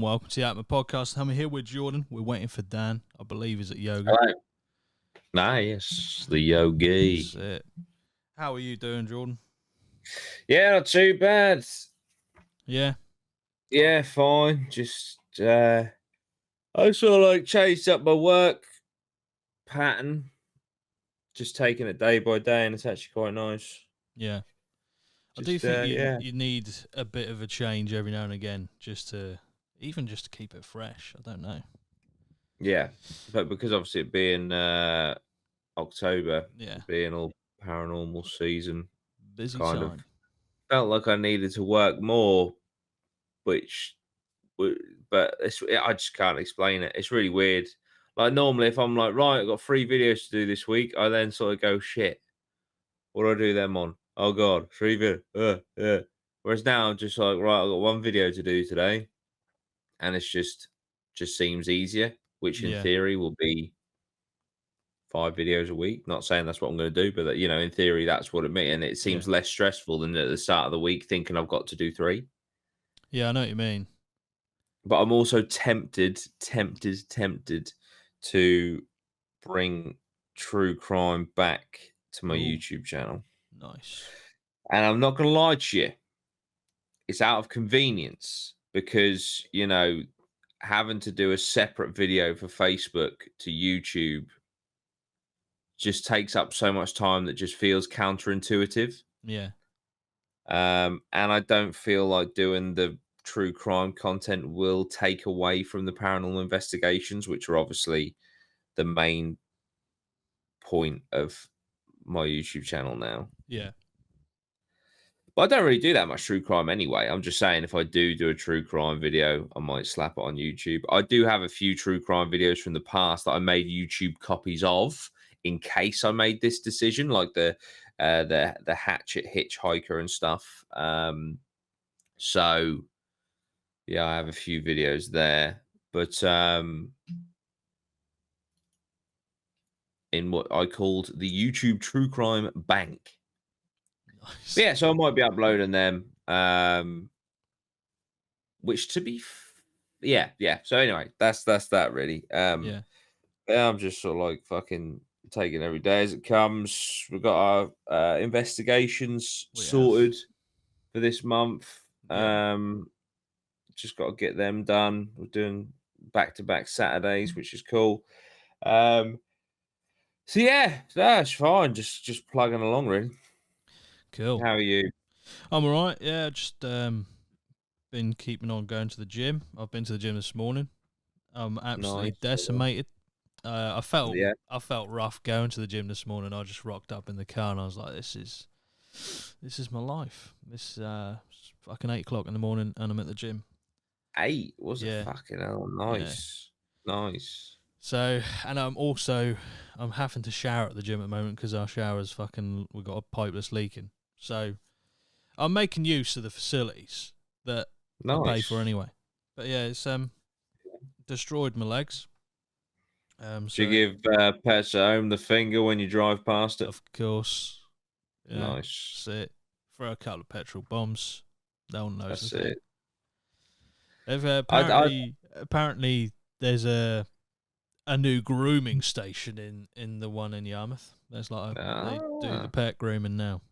welcome to the APMA podcast. I'm here with Jordan. We're waiting for Dan. I believe he's at yoga. Hello. Nice, the yogi. That's it. How are you doing, Jordan? Yeah, not too bad. Yeah. Yeah, fine. Just I sort of like changed up my work pattern. Just taking it day by day, and it's actually quite nice. Yeah. I Just, do think yeah. you need a bit of a change every now and again, just to keep it fresh. I don't know. Yeah, but because obviously it being October, Yeah. being all paranormal season, Busy kind time. of felt like I needed to work more, but I just can't explain it. It's really weird. Like normally, if I'm like, right, I've got 3 videos to do this week, I then sort of go, shit, what do I do them on? Oh god, 3 videos. Yeah. Whereas now I'm just like, right, I've got 1 video to do today, and it's just seems easier, which in Yeah. theory will be 5 videos a week. Not saying that's what I'm going to do, but that, in theory, that's what it means, and it seems less stressful than at the start of the week thinking I've got to do 3. Yeah, I know what you mean. But I'm also tempted to bring true crime back to my YouTube channel. Nice. And I'm not going to lie to you, it's out of convenience because, having to do a separate video for Facebook to YouTube just takes up so much time that just feels counterintuitive. Yeah. And I don't feel like doing the true crime content will take away from the paranormal investigations, which are obviously the main point of my YouTube channel now. Yeah. But I don't really do that much true crime anyway. I'm just saying if I do a true crime video, I might slap it on YouTube. I do have a few true crime videos from the past that I made YouTube copies of in case I made this decision, like the hatchet hitchhiker and stuff. So yeah, I have a few videos there, but in what I called the YouTube True Crime Bank. Nice. But yeah, so I might be uploading them. Which to be, yeah. So anyway, that's that really. Yeah. I'm just sort of like fucking taking every day as it comes. We've got our investigations sorted for this month. Yeah. Just got to get them done. We're doing back-to-back Saturdays, which is cool. So yeah, that's fine. Just plugging along, really. Cool. How are you? I'm all right. Yeah, just been keeping on going to the gym. I've been to the gym this morning. I'm absolutely decimated. I felt rough going to the gym this morning. I just rocked up in the car and I was like, this is my life. This it's fucking 8 o'clock in the morning and I'm at the gym. 8 was it? Fucking hell, nice. So, and I'm having to shower at the gym at the moment because our shower's we've got a pipe that's leaking. So I'm making use of the facilities that I pay for anyway. But yeah, it's destroyed my legs. Do you give pets at home the finger when you drive past it? Of course. Yeah, nice. That's it. Throw a couple of petrol bombs. No one knows. That's it. Apparently there's a new grooming station in the one in Yarmouth. There's they do the pet grooming now.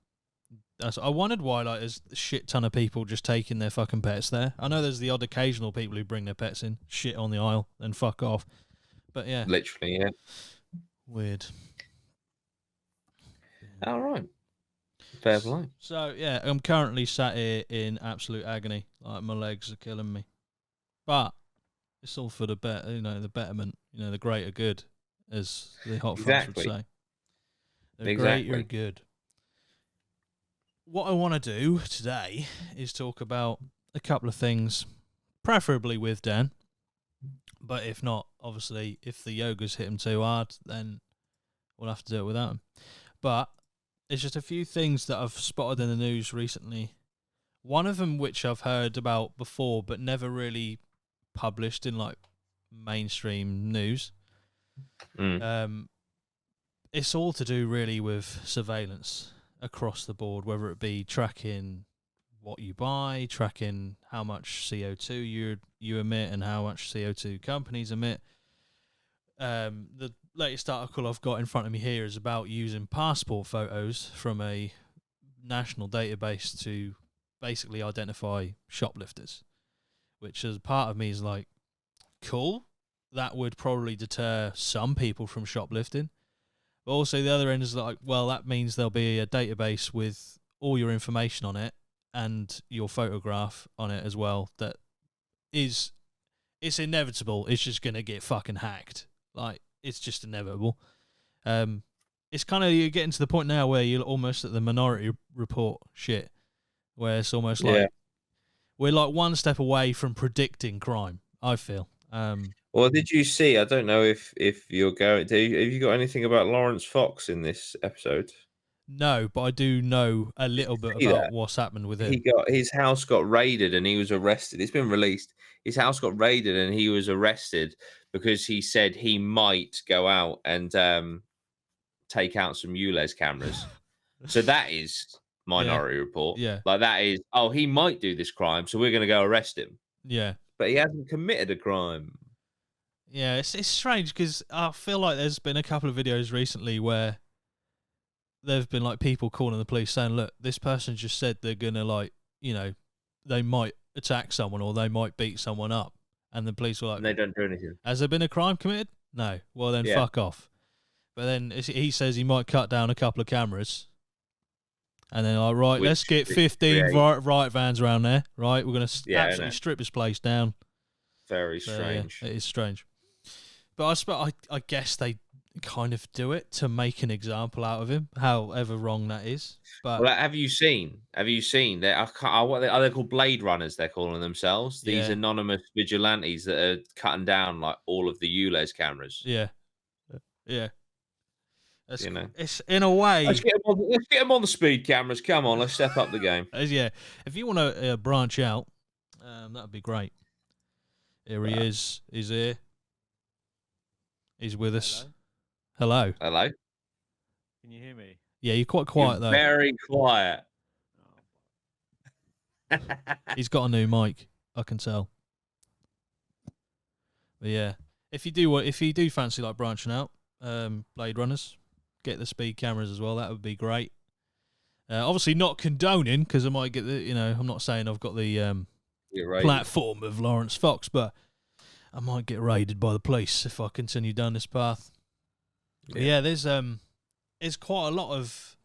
I wondered why there's a shit ton of people just taking their fucking pets there. I know there's the odd occasional people who bring their pets in, shit on the aisle, and fuck off. But yeah. Literally, yeah. Weird. All right. Fair play. So yeah, I'm currently sat here in absolute agony. Like my legs are killing me. But it's all for the the betterment, the greater good, as the hot fuzz would say. The greater good. What I want to do today is talk about a couple of things, preferably with Dan. But if not, obviously, if the yoga's hit him too hard, then we'll have to do it without him. But it's just a few things that I've spotted in the news recently. One of them which I've heard about before, but never really published in mainstream news. It's all to do really with surveillance across the board, whether it be tracking what you buy, tracking how much CO2 you emit and how much CO2 companies emit. The latest article I've got in front of me here is about using passport photos from a national database to basically identify shoplifters, which as part of me is like, cool, that would probably deter some people from shoplifting. But also the other end is like, well, that means there'll be a database with all your information on it and your photograph on it as well. That is, it's inevitable. It's just gonna get fucking hacked. Like, it's just inevitable. It's kind of, you're getting to the point now where you're almost at the Minority Report shit, where it's almost like we're like one step away from predicting crime, I feel. Well, did you see? I don't know if you're going. Have you got anything about Lawrence Fox in this episode? No, but I do know a little bit See about that? what's happened with him. He got his house got raided and he was arrested. It's been released. His house got raided and he was arrested because he said he might go out and take out some ULEZ cameras. So that is Minority Report. Yeah. Like that is, oh, he might do this crime, so we're going to go arrest him. Yeah. But he hasn't committed a crime. Yeah, it's strange because I feel like there's been a couple of videos recently where there've been like people calling the police saying, look, this person just said they're going to, like, you know, they might attack someone or they might beat someone up. And the police were like, and they don't do anything. Has there been a crime committed? No. Well, then fuck off. But then he says he might cut down a couple of cameras. And then, like, right, let's get 15 riot vans around there, right? We're going to absolutely strip this place down. Very strange. Yeah, it is strange. But I guess they kind of do it to make an example out of him, however wrong that is. But well, have you seen? What are they called? Blade runners. They're calling themselves. These anonymous vigilantes that are cutting down like all of the ULEZ cameras. Yeah. That's, it's in a way. Let's get them on the speed cameras. Come on, let's step up the game. Yeah, if you want to branch out, that'd be great. Here he is. He's here. He's with us. Hello. Hello. Can you hear me? Yeah, you're quite quiet though. Very quiet. He's got a new mic, I can tell. But yeah, if you do fancy like branching out, Blade Runners, get the speed cameras as well. That would be great. Obviously not condoning, because I might get the, I'm not saying I've got the platform of Lawrence Fox, but I might get raided by the police if I continue down this path. Yeah, there's quite a lot of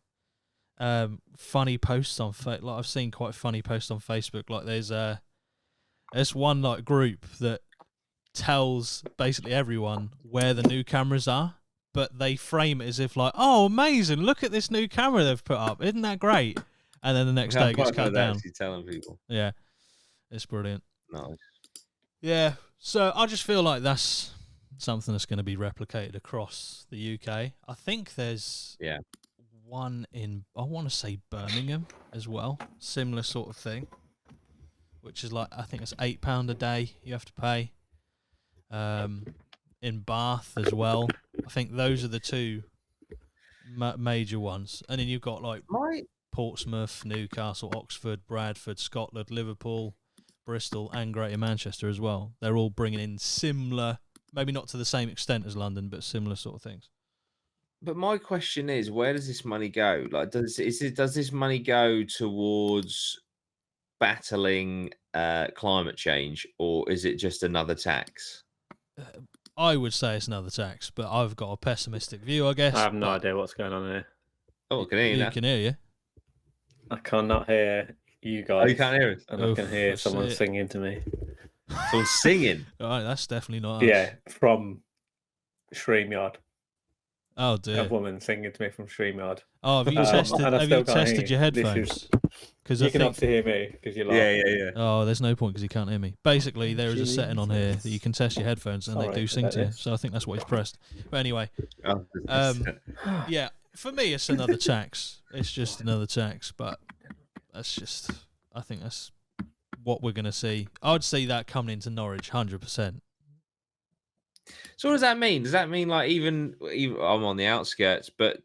funny posts on like I've seen quite funny posts on Facebook. Like there's one like group that tells basically everyone where the new cameras are, but they frame it as if like, oh, amazing, look at this new camera they've put up, isn't that great? And then the next day it gets cut down. Actually telling people. Yeah, it's brilliant. Nice. Yeah, so I just feel like that's something that's going to be replicated across the UK. I think there's one in, I want to say Birmingham as well, similar sort of thing, which is like, I think it's £8 a day you have to pay. In Bath as well. I think those are the two major ones. And then you've got like Portsmouth, Newcastle, Oxford, Bradford, Scotland, Liverpool, Bristol and Greater Manchester as well. They're all bringing in similar, maybe not to the same extent as London, but similar sort of things. But my question is, where does this money go? Like, does this money go towards battling climate change, or is it just another tax? I would say it's another tax, but I've got a pessimistic view, I guess. I have no idea what's going on here. Oh, I can hear you now. You can hear you. I cannot hear you guys. Oh, you can't hear us? And I can hear someone singing to me. Someone singing? All right, that's definitely not us. Yeah, from StreamYard. Oh, dear. A woman singing to me from StreamYard. Oh, have you tested your headphones? Because you can obviously hear me because you're laughing. Yeah. Oh, there's no point because he can't hear me. Basically, there is a setting on here that you can test your headphones and they do sing to you. So I think that's what he's pressed. But anyway, yeah, for me, it's another tax. It's just another tax, but I think that's what we're going to see. I'd see that coming into Norwich 100%. So what does that mean? Does that mean like even I'm on the outskirts, but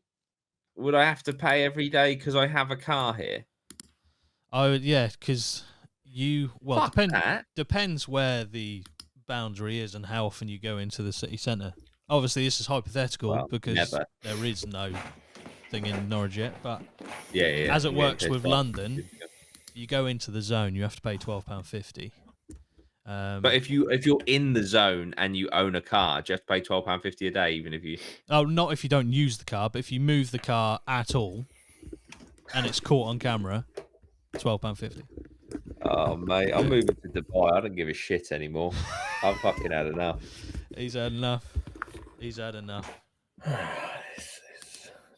would I have to pay every day because I have a car here? because depends where the boundary is and how often you go into the city centre. Obviously, this is hypothetical because there is no thing in Norwich yet. But as it works with London, you go into the zone, you have to pay £12.50. But if you're in the zone and you own a car, do you have to pay £12.50 a day, even if you? Oh, not if you don't use the car, but if you move the car at all, and it's caught on camera, £12.50. Oh mate, I'm moving to Dubai. I don't give a shit anymore. I've fucking had enough. He's had enough. He's had enough.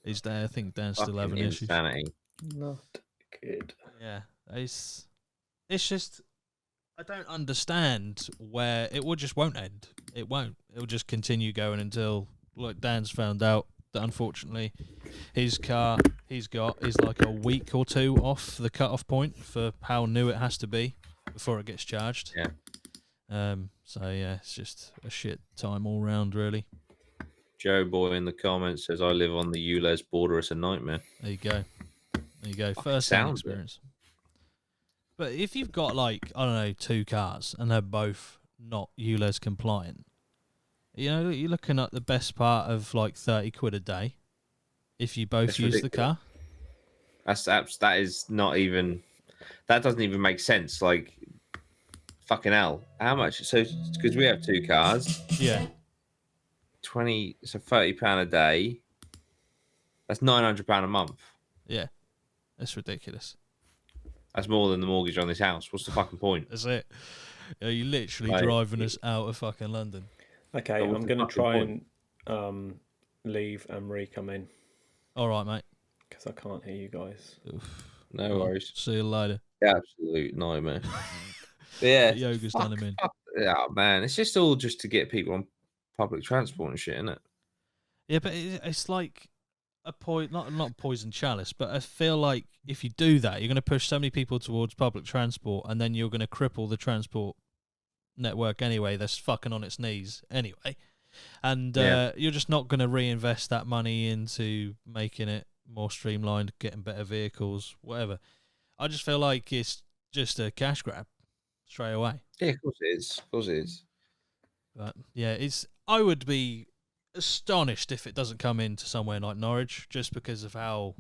He's there. I think Dan's still having insanity. Issues. Not good. Yeah, it's just I don't understand where it just won't end. It won't. It'll just continue going until, like Dan's found out that unfortunately his car he's got is like a week or two off the cut-off point for how new it has to be before it gets charged. Yeah. So yeah, it's just a shit time all round, really. Joe Boy in the comments says, "I live on the ULEZ border. It's a nightmare." There you go. There you go. First-hand experience. But if you've got, like, I don't know, 2 cars and they're both not ULEZ compliant, you know, you're looking at the best part of like £30 a day if you both use the car. That is not even. That doesn't even make sense. Like, fucking hell, how much? So because we have 2 cars, yeah, 20. So £30 a day. That's £900 a month. Yeah, that's ridiculous. That's more than the mortgage on this house. What's the fucking point? That's it. You're literally driving us out of fucking London. Okay, I'm going to try and leave and re-come in. All right, mate. Because I can't hear you guys. Oof. No worries. See you later. Absolute nightmare. Yeah. Yoga's done him in. Yeah, man. It's just all just to get people on public transport and shit, isn't it? Yeah, but it's like not poison chalice, but I feel like if you do that, you're going to push so many people towards public transport, and then you're going to cripple the transport network anyway. That's fucking on its knees anyway, and you're just not going to reinvest that money into making it more streamlined, getting better vehicles, whatever. I just feel like it's just a cash grab straight away. Yeah, of course it is. Of course it is. But yeah, I would be astonished if it doesn't come into somewhere like Norwich, just because of how,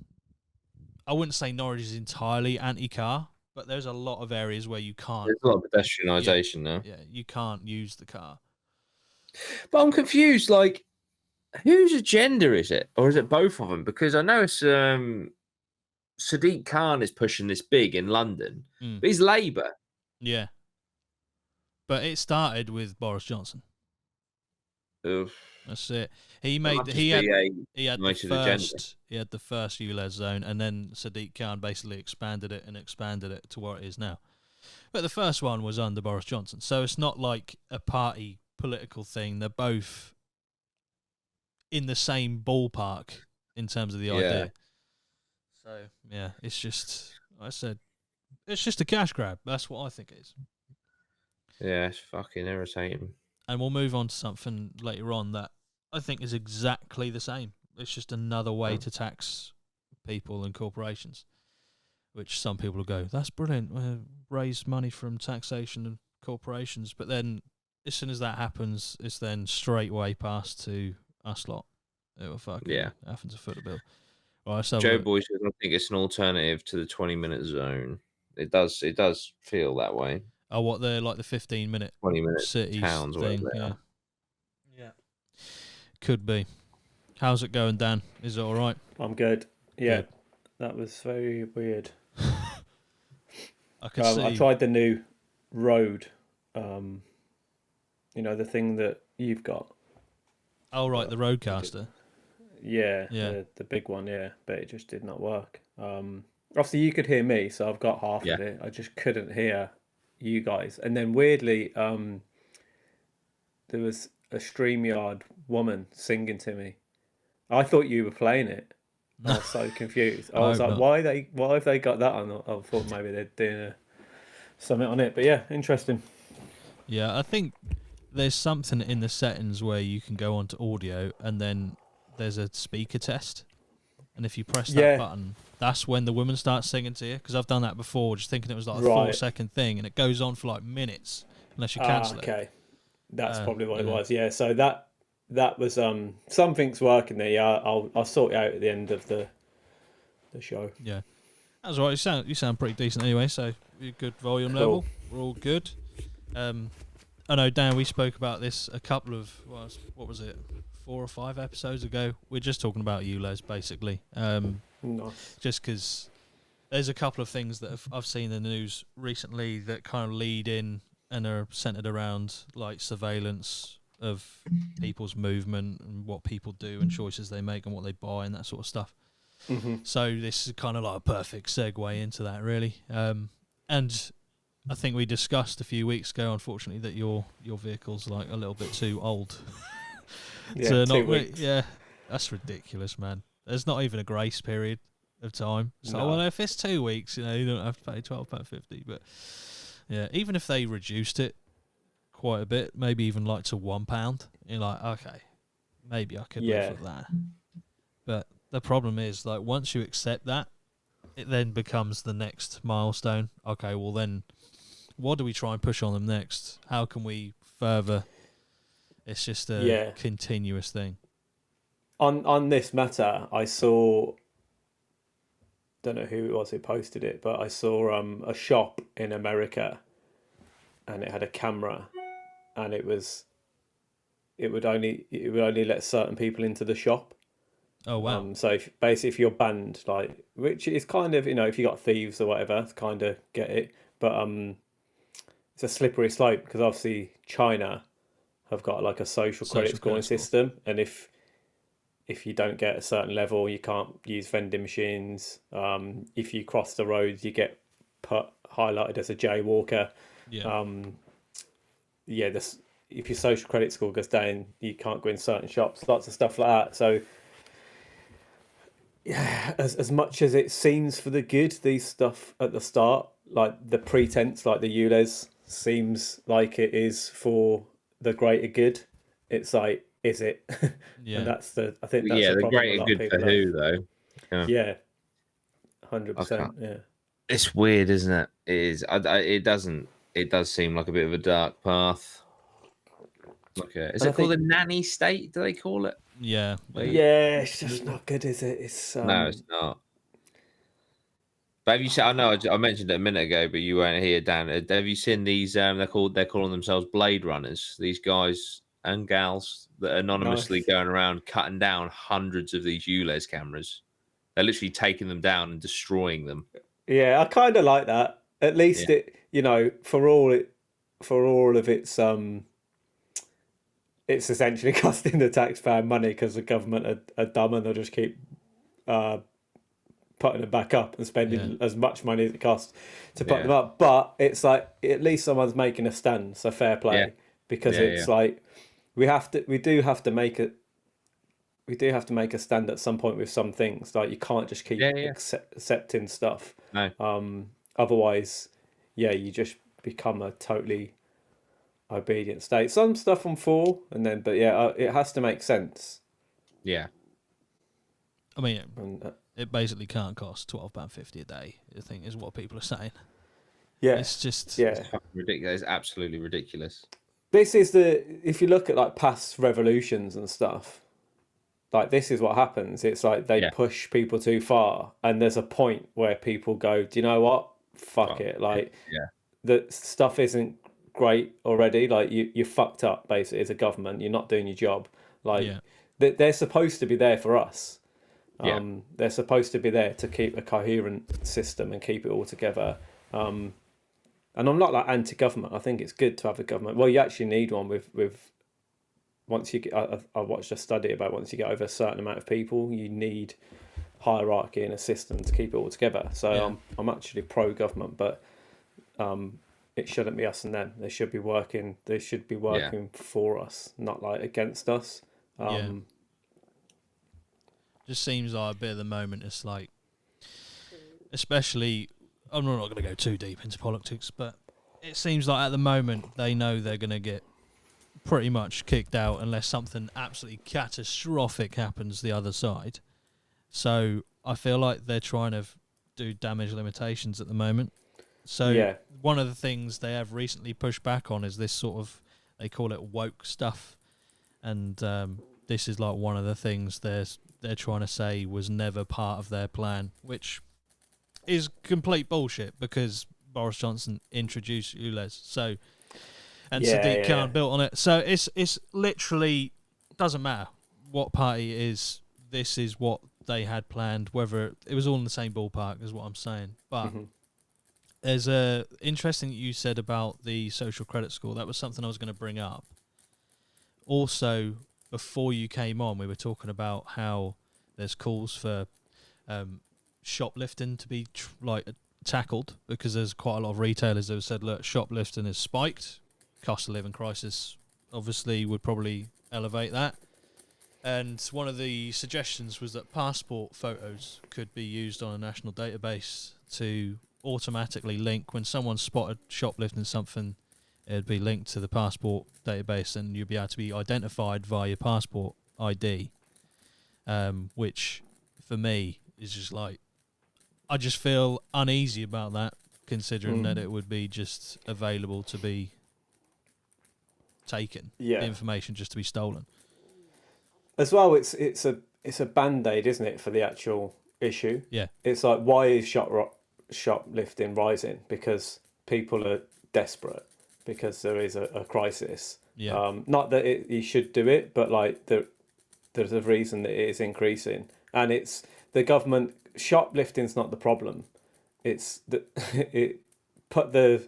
I wouldn't say Norwich is entirely anti-car, but there's a lot of areas where you can't. There's a lot of pedestrianisation now. Yeah, you can't use the car. But I'm confused, like, whose agenda is it? Or is it both of them? Because I know it's Sadiq Khan is pushing this big in London, but he's Labour. Yeah. But it started with Boris Johnson. Oof. That's it. He had the first ULEZ zone, and then Sadiq Khan basically expanded it to what it is now. But the first one was under Boris Johnson, so it's not like a party political thing. They're both in the same ballpark in terms of the idea. So yeah, it's just, like I said, it's just a cash grab. That's what I think it is. Yeah, it's fucking irritating. And we'll move on to something later on that I think is exactly the same. It's just another way to tax people and corporations, which some people will go, that's brilliant, raise money from taxation and corporations. But then as soon as that happens, it's then straight way passed to us lot. It will fucking happen to foot the bill. Right, so Joe Boy says, I think it's an alternative to the 20-minute zone. It does feel that way. Oh, what, the 15-minute 20-minute cities towns thing? Yeah. Could be. How's it going, Dan? Is it all right? I'm good. Yeah, that was very weird. I can see. I tried the new road. The thing that you've got. Oh right, the Roadcaster. Yeah. The big one. Yeah, but it just did not work. Obviously, you could hear me, so I've got half of it. I just couldn't hear you guys. And then weirdly, there was a StreamYard woman singing to me. I thought you were playing it. I was so confused. I was like, why have they got that on? I thought maybe they're doing something on it. But yeah, interesting. Yeah, I think there's something in the settings where you can go onto audio and then there's a speaker test. And if you press that button, that's when the woman starts singing to you. Because I've done that before, just thinking it was like a Right. 4-second thing, and it goes on for like minutes unless you cancel it. Okay, that's probably what it yeah. was. Yeah, so that was something's working there. Yeah, I'll sort it out at the end of the show. Yeah, that's all right. You sound pretty decent anyway. So you're good volume Cool. level. We're all good. I know, Dan, we spoke about this a couple of, what was it, 4 or 5 episodes ago. We're just talking about ULEZ, basically. Nice. Just because there's a couple of things that I've seen in the news recently that kind of lead in and are centered around like surveillance of people's movement and what people do and choices they make and what they buy and that sort of stuff. Mm-hmm. So this is kind of like a perfect segue into that, really. And I think we discussed a few weeks ago, unfortunately, that your vehicle's like a little bit too old. Yeah, 2 weeks. Yeah, that's ridiculous, man. There's not even a grace period of time. So, No. well, if it's 2 weeks, you don't have to pay £12.50. But yeah, even if they reduced it quite a bit, maybe even like to £1, you're like, okay, maybe I could live with that. But the problem is, like, once you accept that, it then becomes the next milestone. Okay, well then, what do we try and push on them next? How can we further? It's just a continuous thing. On this matter, I saw, don't know who it was who posted it, but I saw a shop in America, and it had a camera, and it would only let certain people into the shop. Oh wow! So if you're banned, like, which is kind of, if you got thieves or whatever, kind of get it, but it's a slippery slope because obviously China have got like a social credit scoring system, and if you don't get a certain level, you can't use vending machines. If you cross the roads, you get highlighted as a jaywalker. Yeah. If your social credit score goes down, you can't go in certain shops. Lots of stuff like that. So, yeah, as much as it seems for the good, these stuff at the start, like the pretense, like the ULEZ, seems like it is for the greater good. It's like, is it? Yeah. And I think that's the the problem. greater good for who, though? Yeah, 100%. Yeah. It's weird, isn't it? It is. It does seem like a bit of a dark path. Is it called the Nanny State? Do they call it? Yeah. Yeah, it's just not good, is it? No, it's not. But have you seen? I know I mentioned it a minute ago, but you weren't here, Dan. Have you seen these? They're calling themselves Blade Runners. These guys and gals that are anonymously going around cutting down hundreds of these ULEZ cameras. They're literally taking them down and destroying them. Yeah, I kind of like that. At least it, for all of it's essentially costing the taxpayer money because the government are dumb and they'll just keep putting them back up and spending as much money as it costs to put them up. But it's like, at least someone's making a stand, so fair play. Because it's like we do have to make a stand at some point with some things. Like, you can't just keep accepting stuff. No. Otherwise, you just become a totally obedient state. Some stuff I'm for, but it has to make sense. Yeah. I mean, it basically can't cost £12.50 a day, I think, is what people are saying. Yeah. It's just... Yeah. It's fucking ridiculous. It's absolutely ridiculous. This is if you look at like past revolutions and stuff, like, this is what happens. It's like they push people too far, and there's a point where people go, do you know what? Fuck it. Like, the stuff isn't great already. Like, you fucked up, basically, as a government. You're not doing your job. Like, they're supposed to be there for us. They're supposed to be there to keep a coherent system and keep it all together. And I'm not like anti-government. I think it's good to have a government. Well, you actually need one with once you get, I watched a study about once you get over a certain amount of people, you need hierarchy in a system to keep it all together. So I'm actually pro-government, but it shouldn't be us and them. They should be working. They should be working for us, not like against us. Just seems like a bit of the moment. It's like, especially, I'm not going to go too deep into politics, but it seems like at the moment they know they're going to get pretty much kicked out unless something absolutely catastrophic happens the other side. So I feel like they're trying to do damage limitations at the moment. So one of the things they have recently pushed back on is this sort of, they call it woke stuff, and this is like one of the things they're trying to say was never part of their plan, which is complete bullshit because Boris Johnson introduced ULEZ, so Sadiq Khan built on it. So it's literally doesn't matter what party it is. This is what they had planned. Whether it was all in the same ballpark is what I'm saying. But there's interesting that you said about the social credit score. That was something I was going to bring up. Also, before you came on, we were talking about how there's calls for shoplifting to be tackled, because there's quite a lot of retailers that have said, look, shoplifting has spiked. Cost of living crisis obviously would probably elevate that. And one of the suggestions was that passport photos could be used on a national database to automatically link when someone spotted shoplifting something. It'd be linked to the passport database, and you'd be able to be identified via your passport ID, which for me is just like, I just feel uneasy about that, considering that it would be just available to be taken, the information just to be stolen. As well, it's a band-aid, isn't it, for the actual issue? Yeah. It's like, why is shoplifting rising? Because people are desperate, because there is a crisis. Yeah. Not that you should do it, but like there's a reason that it is increasing, and it's the government. Shoplifting's not the problem. It's it put the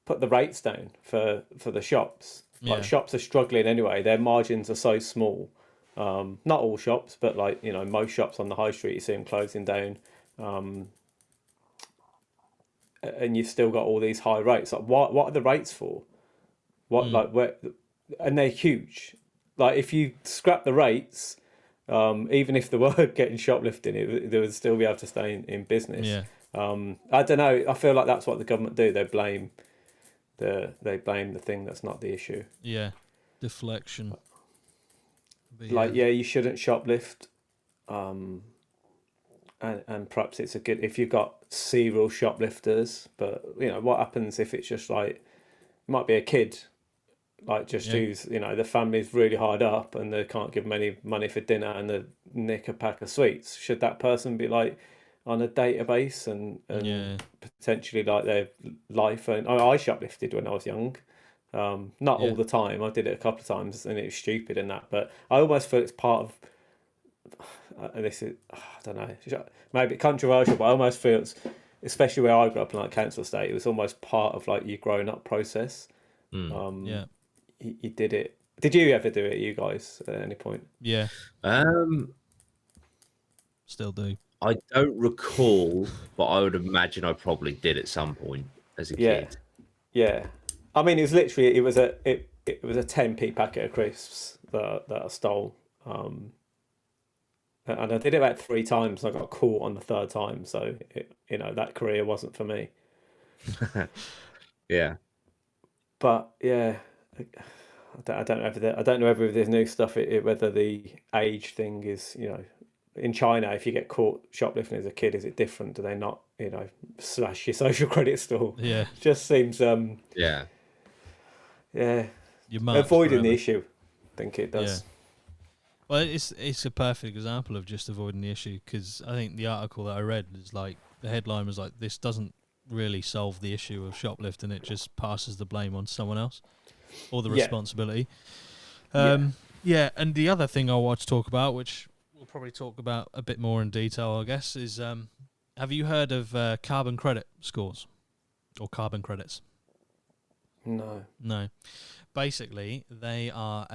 rates down for the shops. Like shops are struggling anyway. Their margins are so small. Not all shops, but like, you know, most shops on the high street, you see them closing down, and you've still got all these high rates. Like, what are the rates for? And they're huge. Like, if you scrap the rates, even if they were getting shoplifting, they would still be able to stay in business. Yeah. I don't know. I feel like that's what the government do. They blame the thing that's not the issue. Yeah, deflection. Like, you shouldn't shoplift, and perhaps it's a good if you've got serial shoplifters. But you know, what happens if it's just like, it might be a kid, like who's, you know, the family's really hard up and they can't give them any money for dinner and they nick a pack of sweets. Should that person be like on a database and potentially like their life? And I shoplifted when I was young. Not all the time. I did it a couple of times and it was stupid and that, but I almost feel it's part of, and this is, I don't know, maybe controversial, but I almost feel it's, especially where I grew up in like council estate, it was almost part of like your growing up process. You did it. Did you ever do it, you guys, at any point? Yeah. Still do. I don't recall, but I would imagine I probably did at some point as a kid. Yeah. I mean, it was literally, it was a 10p packet of crisps that I stole. And I did it about 3 times. I got caught on the 3rd time. So, that career wasn't for me. Yeah. But yeah, I don't know whether with this new stuff, whether the age thing is, you know, in China, if you get caught shoplifting as a kid, is it different? Do they not, you know, slash your social credit score? Yeah. Just seems Yeah. Avoiding the issue, I think it does. Yeah. Well, it's a perfect example of just avoiding the issue, because I think the article that I read is like, the headline was like, this doesn't really solve the issue of shoplifting, it just passes the blame on someone else, or the responsibility. And the other thing I want to talk about, which we'll probably talk about a bit more in detail, I guess, is have you heard of carbon credit scores or carbon credits? No. Basically, they are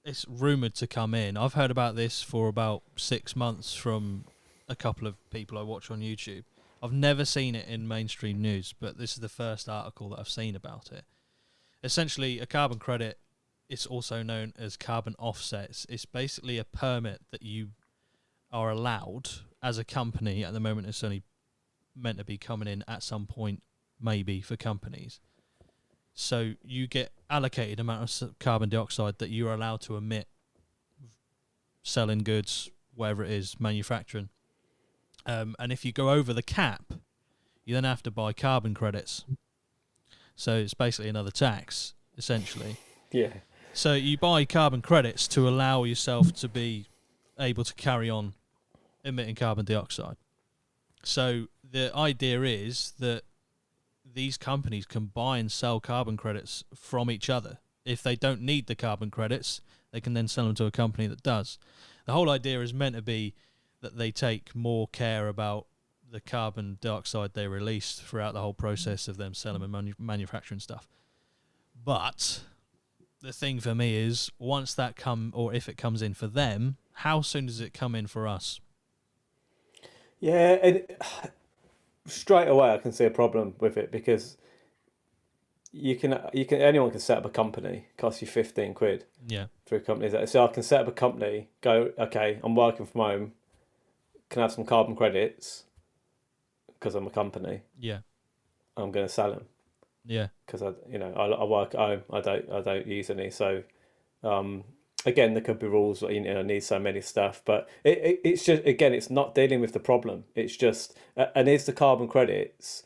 it's rumoured to come in. I've heard about this for about 6 months from a couple of people I watch on YouTube. I've never seen it in mainstream news, but this is the first article that I've seen about it. Essentially, a carbon credit, it's also known as carbon offsets. It's basically a permit that you are allowed as a company. At the moment, it's only meant to be coming in at some point, maybe, for companies. So you get allocated amount of carbon dioxide that you're allowed to emit selling goods, whatever it is, manufacturing. And if you go over the cap, you then have to buy carbon credits. So it's basically another tax, essentially. Yeah. So you buy carbon credits to allow yourself to be able to carry on emitting carbon dioxide. So the idea is that these companies can buy and sell carbon credits from each other. If they don't need the carbon credits, they can then sell them to a company that does. The whole idea is meant to be that they take more care about the carbon dioxide they release throughout the whole process of them selling and manufacturing stuff. But the thing for me is, once that if it comes in for them, how soon does it come in for us? Yeah, and straight away I can see a problem with it, because anyone can set up a company, costs you 15 quid. Yeah. Through companies. So I can set up a company, go, okay, I'm working from home, can have some carbon credits because I'm a company. Yeah. I'm going to sell them. Yeah. Because I work at home. I don't use any. So again, there could be rules. I need so many stuff, but it's just, again, it's not dealing with the problem. It's just, and it's the carbon credits.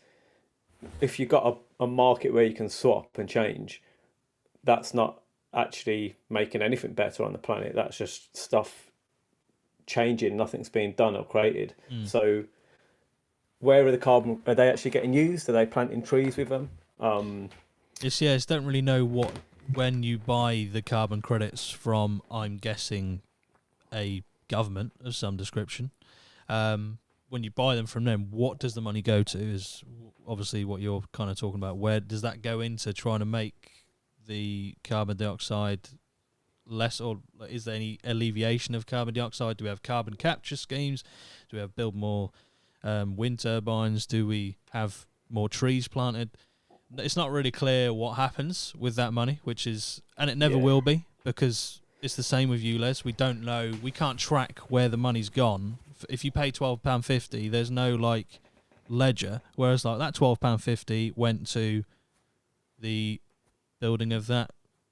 If you've got a market where you can swap and change, that's not actually making anything better on the planet. That's just stuff changing. Nothing's being done or created. So where are the carbon? Are they actually getting used? Are they planting trees with them? It's don't really know when you buy the carbon credits from, I'm guessing, a government of some description. When you buy them from them, what does the money go to is obviously what you're kind of talking about. Where does that go into trying to make the carbon dioxide less, or is there any alleviation of carbon dioxide? Do we have carbon capture schemes? Do we have build more wind turbines? Do we have more trees planted? It's not really clear what happens with that money, and it never will be, because it's the same with ULEZ. We don't know, we can't track where the money's gone. If you pay £12.50, there's no ledger, whereas that £12.50 went to the building of that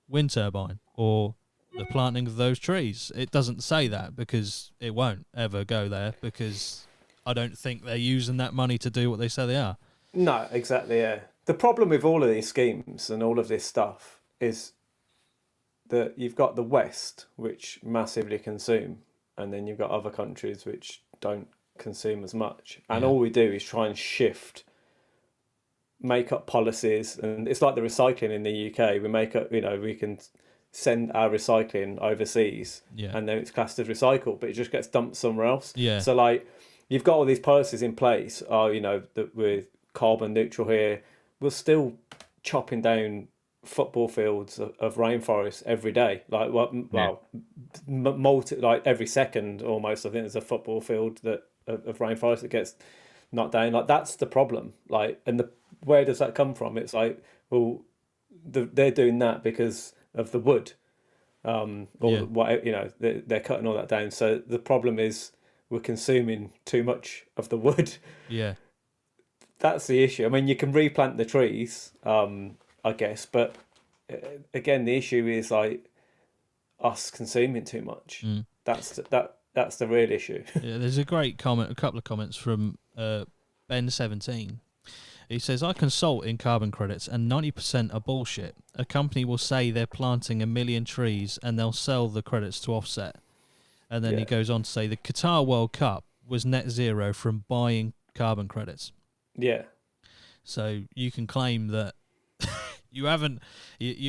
wind turbine or the planting of those trees. It doesn't say that, because it won't ever go there, because I don't think they're using that money to do what they say they are. No, exactly, yeah. The problem with all of these schemes and all of this stuff is that you've got the West, which massively consume, and then you've got other countries which don't consume as much. And all we do is try and make up policies. And it's like the recycling in the UK. We make up, we can send our recycling overseas, and then it's classed as recycled, but it just gets dumped somewhere else. Yeah. So you've got all these policies in place, that we're carbon neutral here. We're still chopping down football fields of rainforest every day. Every second almost, I think there's a football field of rainforest that gets knocked down. That's the problem. Where does that come from? It's they're doing that because of the wood, they're cutting all that down. So the problem is we're consuming too much of the wood. Yeah. That's the issue. I mean, you can replant the trees, I guess, but again, the issue is us consuming too much. That's the real issue. Yeah, there's a couple of comments from Ben17. He says, I consult in carbon credits and 90% are bullshit. A company will say they're planting 1 million trees and they'll sell the credits to offset. And then he goes on to say the Qatar World Cup was net zero from buying carbon credits. Yeah. So you can claim that you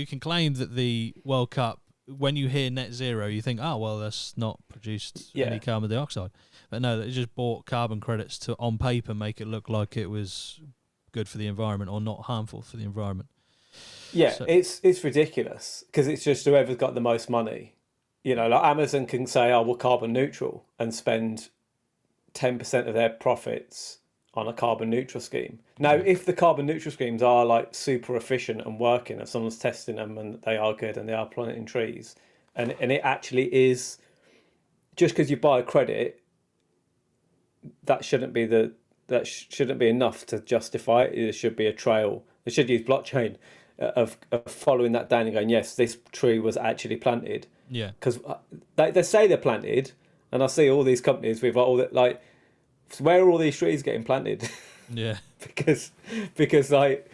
can claim that the World Cup, when you hear net zero, you think, oh, well, that's not produced any carbon dioxide. But no, they just bought carbon credits to, on paper, make it look like it was good for the environment or not harmful for the environment. Yeah, so it's ridiculous, because it's just whoever's got the most money. Amazon can say, oh, we're carbon neutral, and spend 10% of their profits on a carbon neutral scheme. Now, if the carbon neutral schemes are super efficient and working, and someone's testing them and they are good and they are planting trees, and it actually is, just because you buy a credit, that shouldn't be enough to justify it. There should be a trail. They should use blockchain of following that down and going, yes, this tree was actually planted. Yeah. Because they say they're planted, and I see all these companies with all that, where are all these trees getting planted? Yeah. because like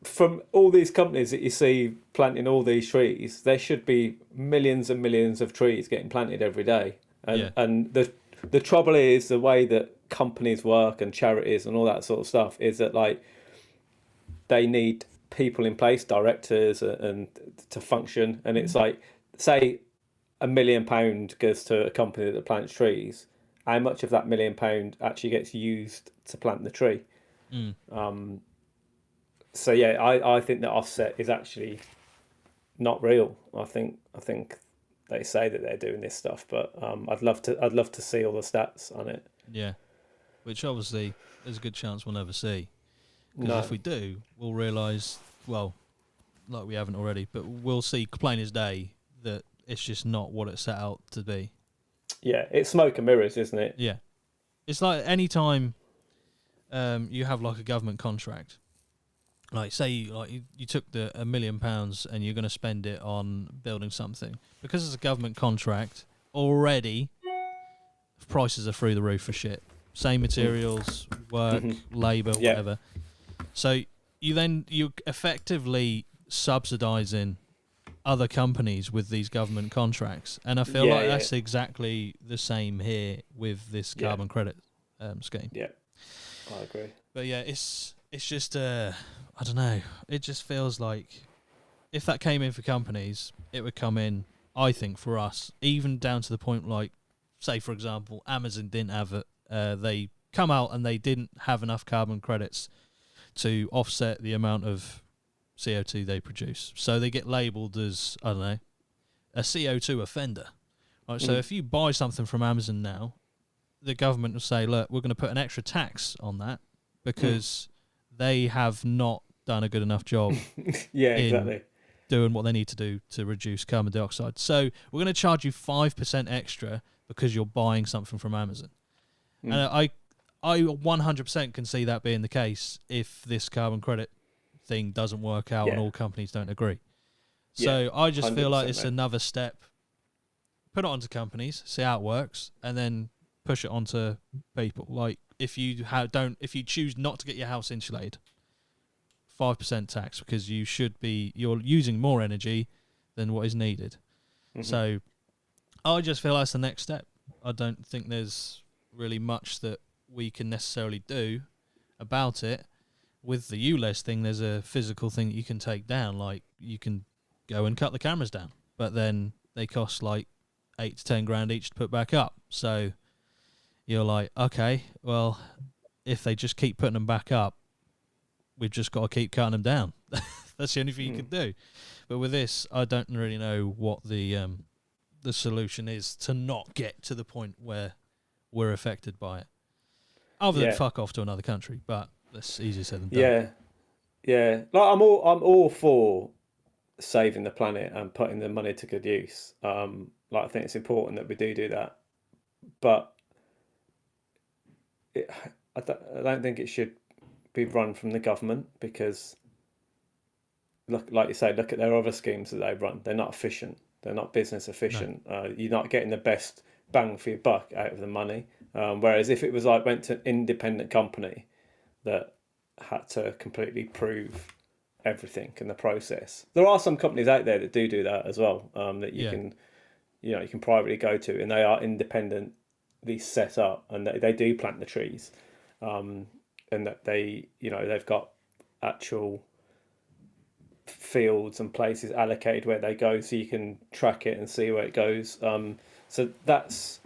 from all these companies that you see planting all these trees, there should be millions and millions of trees getting planted every day. And the trouble is the way that companies work and charities and all that sort of stuff is that like they need people in place, directors, and to function. And it's like, say £1 million goes to a company that plants trees. How much of that £1 million actually gets used to plant the tree? So yeah, I think the offset is actually not real. I think they say that they're doing this stuff, but I'd love to see all the stats on it. Yeah, which obviously there's a good chance we'll never see. Because if we do, we'll realise, well, like we haven't already, but we'll see plain as day that it's just not what it's set out to be. Yeah, it's smoke and mirrors, isn't it? Yeah. It's like any time you have like a government contract, like say you took the £1 million and you're going to spend it on building something. Because it's a government contract, already prices are through the roof for shit. Same materials, work, labour, whatever. So you're effectively subsidising other companies with these government contracts, and I feel like that's exactly the same here with this carbon credit scheme. Yeah, I agree. But yeah, it's just I don't know. It just feels like if that came in for companies, it would come in, I think, for us, even down to the point like, say for example, Amazon didn't have it. They come out and they didn't have enough carbon credits to offset the amount of CO2 they produce. So they get labelled as, I don't know, a CO2 offender. Right, so if you buy something from Amazon now, the government will say, look, we're going to put an extra tax on that because they have not done a good enough job exactly. doing what they need to do to reduce carbon dioxide. So we're going to charge you 5% extra because you're buying something from Amazon. And I 100% can see that being the case if this carbon credit thing doesn't work out and all companies don't agree. So I just feel like it's another step. Put it onto companies, see how it works, and then push it onto people. Like if you choose not to get your house insulated, 5% tax because you're using more energy than what is needed. So I just feel that's the next step. I don't think there's really much that we can necessarily do about it. With the ULEZ thing, there's a physical thing that you can take down. Like you can go and cut the cameras down, but then they cost like 8 to 10 grand each to put back up. So you're like, okay, well, if they just keep putting them back up, we've just got to keep cutting them down. That's the only thing you can do. But with this, I don't really know what the solution is to not get to the point where we're affected by it. Other than fuck off to another country, but that's easier said than done. Yeah. Like I'm all for saving the planet and putting the money to good use. Like I think it's important that we do that, but I don't think it should be run from the government because, like you say, look at their other schemes that they run. They're not efficient. They're not business efficient. No. You're not getting the best bang for your buck out of the money. Whereas if it was like went to an independent company that had to completely prove everything in the process, there are some companies out there that do that as well. That you can privately go to, and they are independently set up, and they do plant the trees, and that they've got actual fields and places allocated where they go, so you can track it and see where it goes. So that's.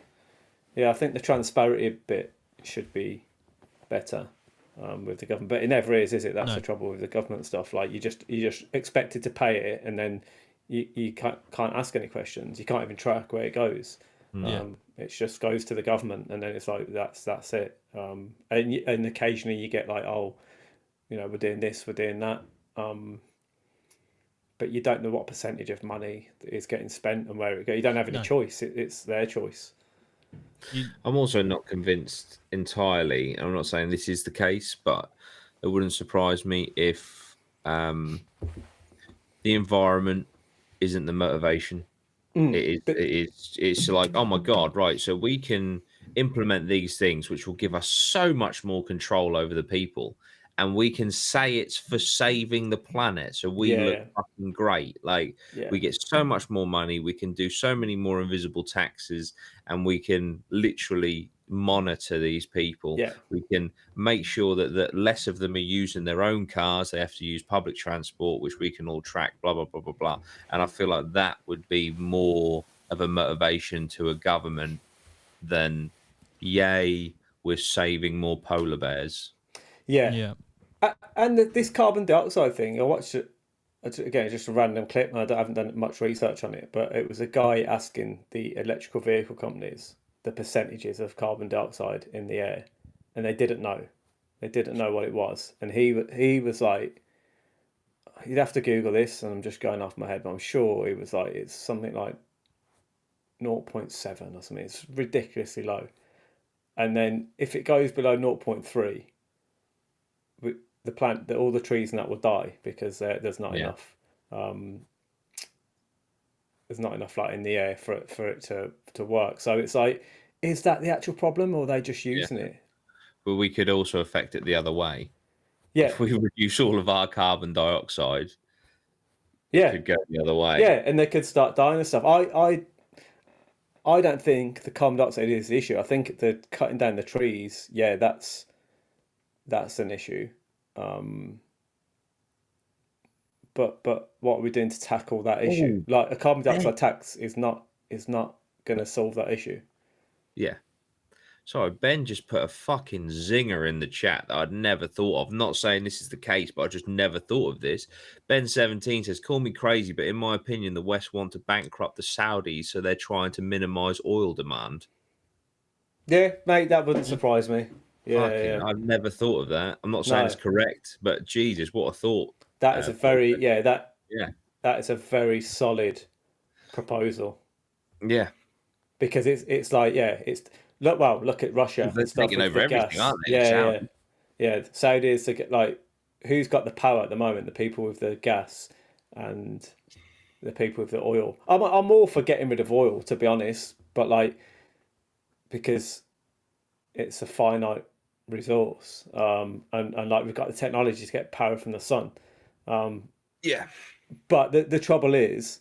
I think the transparency bit should be better with the government, but it never is it? That's the trouble with the government stuff. Like you just expected to pay it, and then you can't ask any questions. You can't even track where it goes. It just goes to the government, and then it's like that's it. And occasionally you get like, we're doing this, we're doing that, but you don't know what percentage of money is getting spent and where it goes. You don't have any choice. It's their choice. I'm also not convinced entirely. I'm not saying this is the case, but it wouldn't surprise me if the environment isn't the motivation. It's like, oh my god, right? So we can implement these things, which will give us so much more control over the people. And we can say it's for saving the planet. So we look fucking great. Like, we get so much more money. We can do so many more invisible taxes, and we can literally monitor these people. We can make sure that less of them are using their own cars. They have to use public transport, which we can all track, blah, blah, blah, blah, blah. And I feel like that would be more of a motivation to a government than, yay, we're saving more polar bears. Yeah. And this carbon dioxide thing, I watched it, again, just a random clip, and I haven't done much research on it, but it was a guy asking the electrical vehicle companies the percentages of carbon dioxide in the air, and they didn't know. They didn't know what it was. And he was like, you'd have to Google this, and I'm just going off my head, but I'm sure he was like, it's something like 0.7 or something. It's ridiculously low. And then if it goes below 0.3, the plant, that all the trees and that will die, because there's not enough. There's not enough light in the air for it to work. So it's like, is that the actual problem, or are they just using it? But we could also affect it the other way. Yeah. If we reduce all of our carbon dioxide, it could go the other way. Yeah, and they could start dying and stuff. I don't think the carbon dioxide is the issue. I think the cutting down the trees, that's an issue. But what are we doing to tackle that issue? Like, a carbon dioxide tax is not going to solve that issue. Yeah. Sorry, Ben just put a fucking zinger in the chat that I'd never thought of. Not saying this is the case, but I just never thought of this. Ben17 says, call me crazy, but in my opinion, the West want to bankrupt the Saudis, so they're trying to minimize oil demand. Yeah, mate, that wouldn't surprise me. Yeah. I've never thought of that. I'm not saying it's correct, but Jesus, what a thought. That is a very, that is a very solid proposal. Yeah. Because it's like, look at Russia. They're taking over everything, aren't they? Yeah. Saudis to get, like, who's got the power at the moment? The people with the gas and the people with the oil. I'm all for getting rid of oil, to be honest, but like, because it's a finite resource, and like, we've got the technology to get power from the sun. But the trouble is,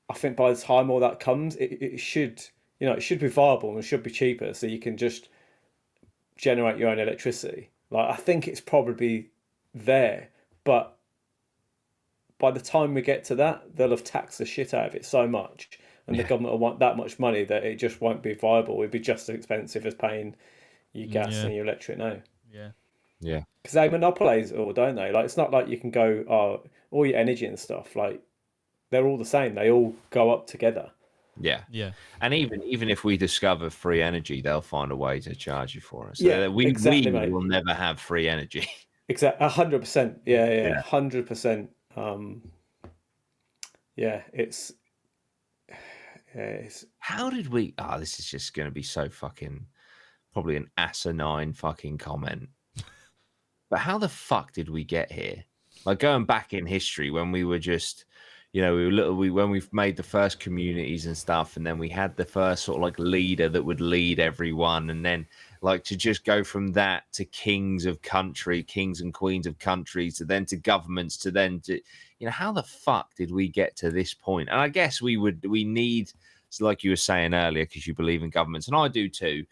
I think by the time all that comes, it should be viable and it should be cheaper, so you can just generate your own electricity. Like, I think it's probably there, but by the time we get to that, they'll have taxed the shit out of it so much, and the government will want that much money that it just won't be viable. It'd be just as expensive as paying your gas and your electric now. Yeah. Because they monopolise it all, don't they? Like, it's not like you can go, all your energy and stuff, like, they're all the same. They all go up together. Yeah. And even if we discover free energy, they'll find a way to charge you for it. So we will never have free energy. Exactly, 100%. Yeah, 100%. It's. How did we? This is just going to be so fucking, probably an asinine fucking comment. But how the fuck did we get here? Like, going back in history, when we were just, when we've made the first communities and stuff, and then we had the first sort of like leader that would lead everyone, and then like to just go from that to kings and queens of countries, to then to governments, to then to, how the fuck did we get to this point? And I guess we need, like you were saying earlier, because you believe in governments, and I do too.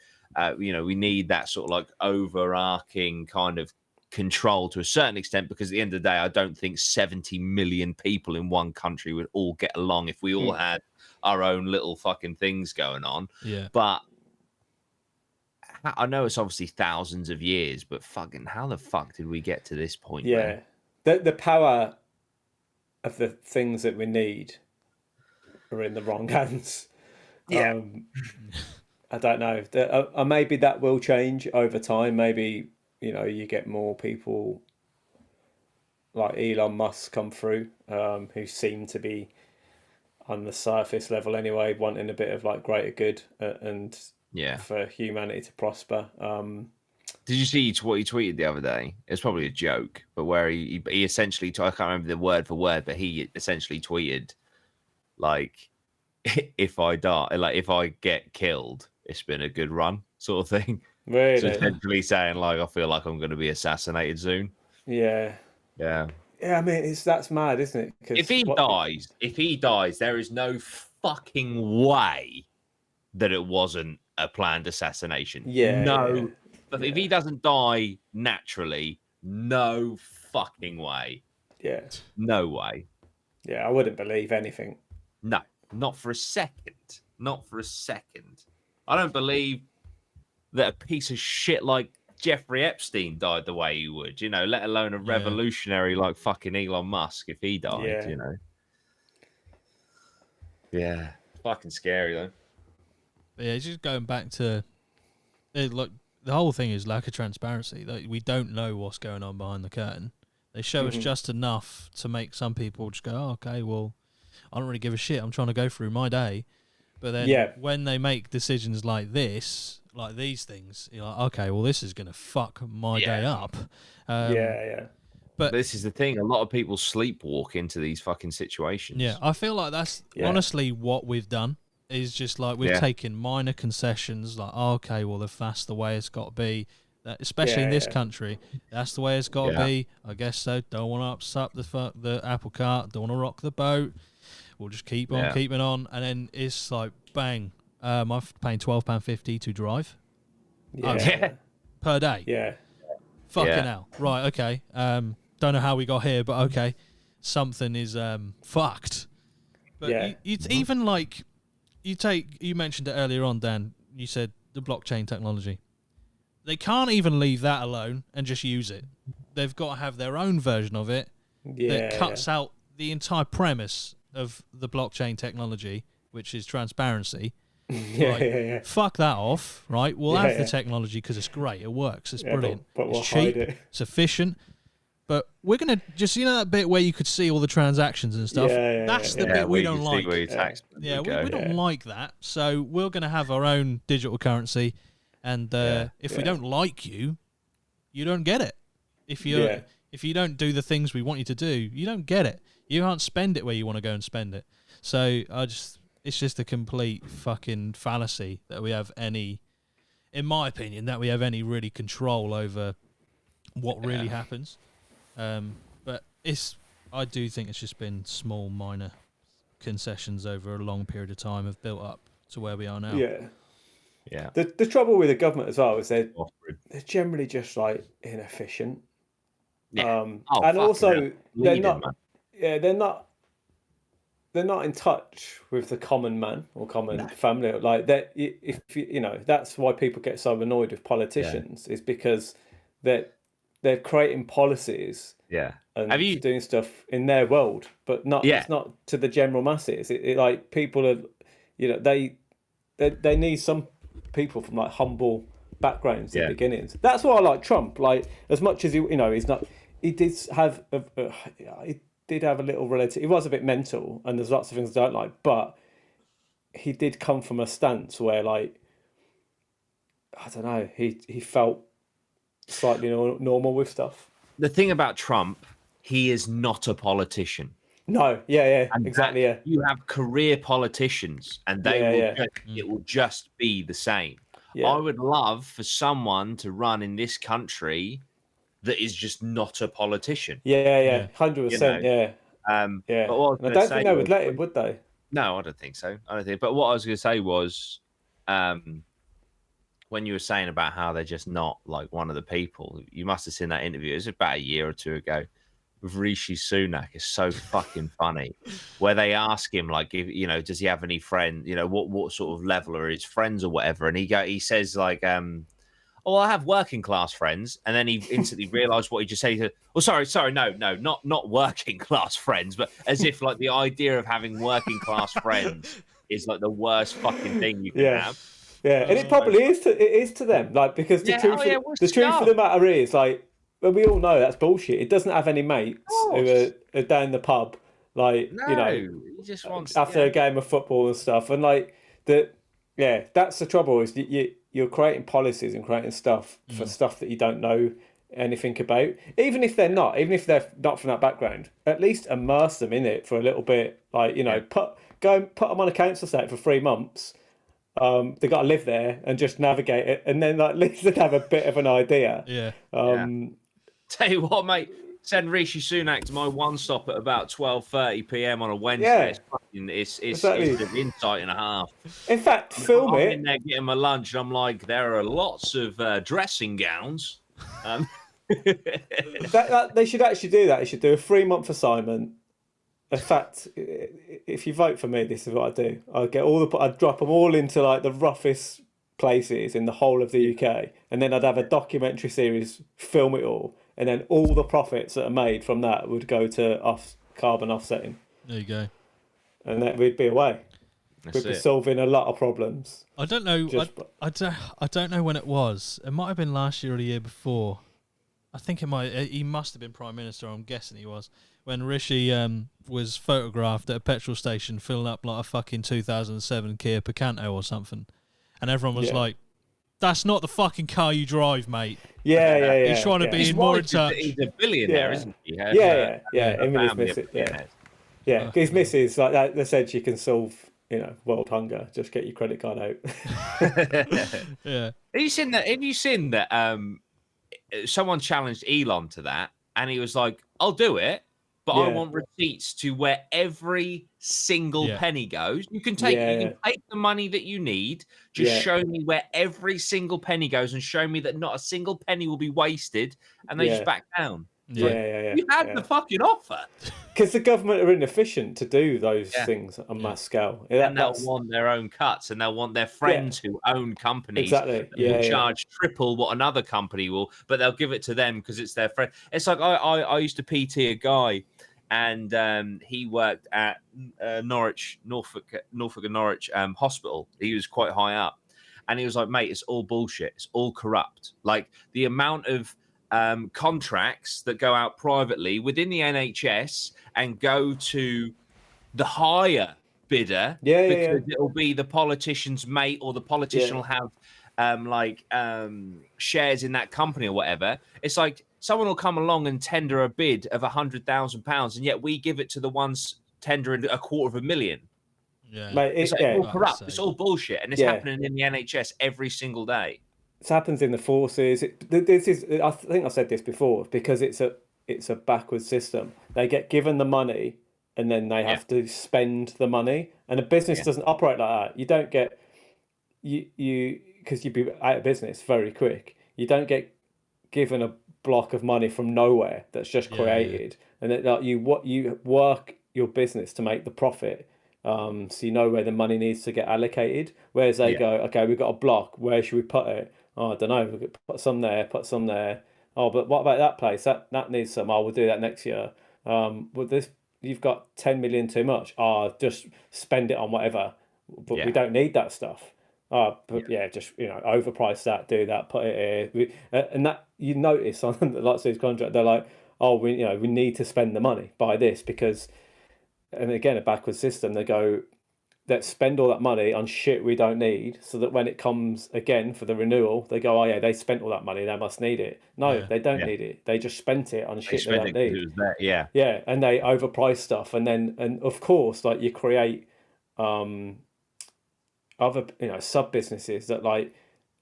We need that sort of like overarching kind of control to a certain extent, because at the end of the day, I don't think 70 million people in one country would all get along if we all had our own little fucking things going on. But I know it's obviously thousands of years, but fucking how the fuck did we get to this point? Man? The power of the things that we need are in the wrong hands. I don't know. Maybe that will change over time. Maybe, you get more people like Elon Musk come through, who seem to be on the surface level anyway, wanting a bit of like greater good and for humanity to prosper. Did you see what he tweeted the other day? It's probably a joke, but where he essentially, I can't remember the word for word, but he essentially tweeted like, if I die, like if I get killed, it's been a good run, sort of thing. Really? So essentially saying like, I feel like I'm going to be assassinated soon. Yeah. Yeah. Yeah, I mean, that's mad, isn't it? If he dies, there is no fucking way that it wasn't a planned assassination. Yeah. No. But Yeah. if he doesn't die naturally, no fucking way. Yeah. No way. Yeah, I wouldn't believe anything. No, not for a second. Not for a second. I don't believe that a piece of shit like Jeffrey Epstein died the way he would, let alone a revolutionary like fucking Elon Musk if he died, Yeah. Fucking scary though. But yeah, just going back to look, the whole thing is lack of transparency. Like, we don't know what's going on behind the curtain. They show us just enough to make some people just go, oh, okay, well, I don't really give a shit. I'm trying to go through my day. But then when they make decisions like this, like these things, you're like, okay, well, this is going to fuck my day up. But this is the thing. A lot of people sleepwalk into these fucking situations. Yeah, I feel like that's honestly what we've done. Is just like we've taken minor concessions, like, oh, okay, well, if that's the way it's got to be, especially in this country, that's the way it's got to be. I guess so. Don't want to upset the apple cart. Don't want to rock the boat. We'll just keep on keeping on, and then it's like bang. I'm paying £12.50 to drive. Per day. Yeah. Fucking hell. Right. Okay. Don't know how we got here, but okay, something is fucked. But it's even like. You mentioned it earlier on, Dan. You said the blockchain technology. They can't even leave that alone and just use it. They've got to have their own version of it that cuts out the entire premise of the blockchain technology, which is transparency. Fuck that off, right? We'll have the technology because it's great. It works. It's brilliant. But we'll it's cheap. It's efficient. But we're going to just, that bit where you could see all the transactions and stuff. That's the bit we don't like. We don't like that. So we're going to have our own digital currency. And if we don't like you, you don't get it. If you don't do the things we want you to do, you don't get it. You can't spend it where you want to go and spend it. So it's just a complete fucking fallacy that we have any, in my opinion, that we have any really control over what really happens. But I do think it's just been small, minor concessions over a long period of time have built up to where we are now. Yeah. The trouble with the government as well is they're generally just like inefficient. And also they're not in touch with the common man or common family. Like that, if that's why people get so annoyed with politicians is because they're creating policies and doing stuff in their world, but it's not to the general masses. It like people are, they need some people from like humble backgrounds at beginnings. That's why I like Trump. Like as much as he did have a little relative. He was a bit mental, and there's lots of things I don't like, but he did come from a stance where like I don't know, he felt slightly normal with stuff. The thing about Trump, he is not a politician. No, exactly. You have career politicians, and it will just be the same. I would love for someone to run in this country that is just not a politician. 100%. But I don't think they would let it, would they? No, I don't think so. But what I was going to say was, when you were saying about how they're just not like one of the people, you must have seen that interview. It was about a year or two ago with Rishi Sunak. It's so fucking funny, where they ask him like, if, does he have any friends? What sort of level are his friends or whatever? And he says like, oh, I have working class friends, and then he instantly realised what he just said. He said, "Oh, sorry, no, not working class friends," but as if like the idea of having working class friends is like the worst fucking thing you can have. Yeah, and it probably is to them, like because the truth of the matter is like, well, we all know that's bullshit. It doesn't have any mates who are down the pub, like he just wants after a game of football and stuff, and like that's the trouble is you're creating policies and creating stuff for stuff that you don't know anything about. Even if they're not from that background, at least immerse them in it for a little bit. Like put them on a council estate for 3 months. They got to live there and just navigate it, and then like at least they'd have a bit of an idea. Yeah. Tell you what, mate. Send Rishi Sunak to my one stop at about 12:30 p.m. on a Wednesday. It's an insight and a half. In fact, film I'm it. in there getting my lunch, and I'm like, there are lots of dressing gowns. They should actually do that. They should do a 3-month assignment. In fact, if you vote for me, this is what I do. I'd drop them all into like the roughest places in the whole of the UK, and then I'd have a documentary series, film it all, and then all the profits that are made from that would go to carbon offsetting. There you go. And then we'd be away. We'd be solving a lot of problems. I don't know. I don't know when it was. It might have been last year or the year before. I think it might. He must have been Prime Minister. I'm guessing he was when Rishi was photographed at a petrol station filling up like a fucking 2007 Kia Picanto or something, and everyone was like, "That's not the fucking car you drive, mate." Yeah. He's trying to be more in touch. He's a billionaire, isn't he? Yeah. Him and his missus. Yeah. His missus like that. They said she can solve, world hunger. Just get your credit card out. Yeah. Have you seen that? Someone challenged Elon to that, and he was like, "I'll do it, but I want receipts to where every single penny goes. You can take the money that you need. Just show me where every single penny goes, and show me that not a single penny will be wasted." And they just back down. You had the fucking offer. Because the government are inefficient to do those things on mass scale. And they'll want their own cuts, and they'll want their friends who own companies will charge triple what another company will, but they'll give it to them because it's their friend. It's like I used to PT a guy, and he worked at Norfolk and Norwich hospital. He was quite high up, and he was like, "Mate, it's all bullshit. It's all corrupt. Like the amount of contracts that go out privately within the NHS and go to the higher bidder because it'll be the politician's mate, or the politician will have shares in that company or whatever. It's like someone will come along and tender a bid of £100,000, and yet we give it to the ones tendering $250,000. Yeah, mate, it's all corrupt. It's all bullshit, and it's happening in the NHS every single day. It happens in the forces. I think I said this before, because it's a backwards system. They get given the money, and then they have to spend the money. And a business doesn't operate like that. You don't get because you'd be out of business very quick. You don't get given a block of money from nowhere that's just created, and that you work your business to make the profit. So you know where the money needs to get allocated. Whereas they go, okay, we've got a block. Where should we put it? Oh, I don't know. We could put some there. Oh, but what about that place? That needs some. Oh, we'll do that next year. But this, you've got 10 million too much. Oh, just spend it on whatever. But we don't need that stuff. Just overprice that. Do that. Put it here. And that you notice on lots of these contracts, they're like, oh, we need to spend the money. Buy this because, and again, a backwards system. They go, let's spend all that money on shit we don't need, so that when it comes again for the renewal, they go, oh yeah, they spent all that money, they must need it. No, they don't need it. They just spent it on shit they don't need. And they overprice stuff, and of course, like you create other sub businesses that like,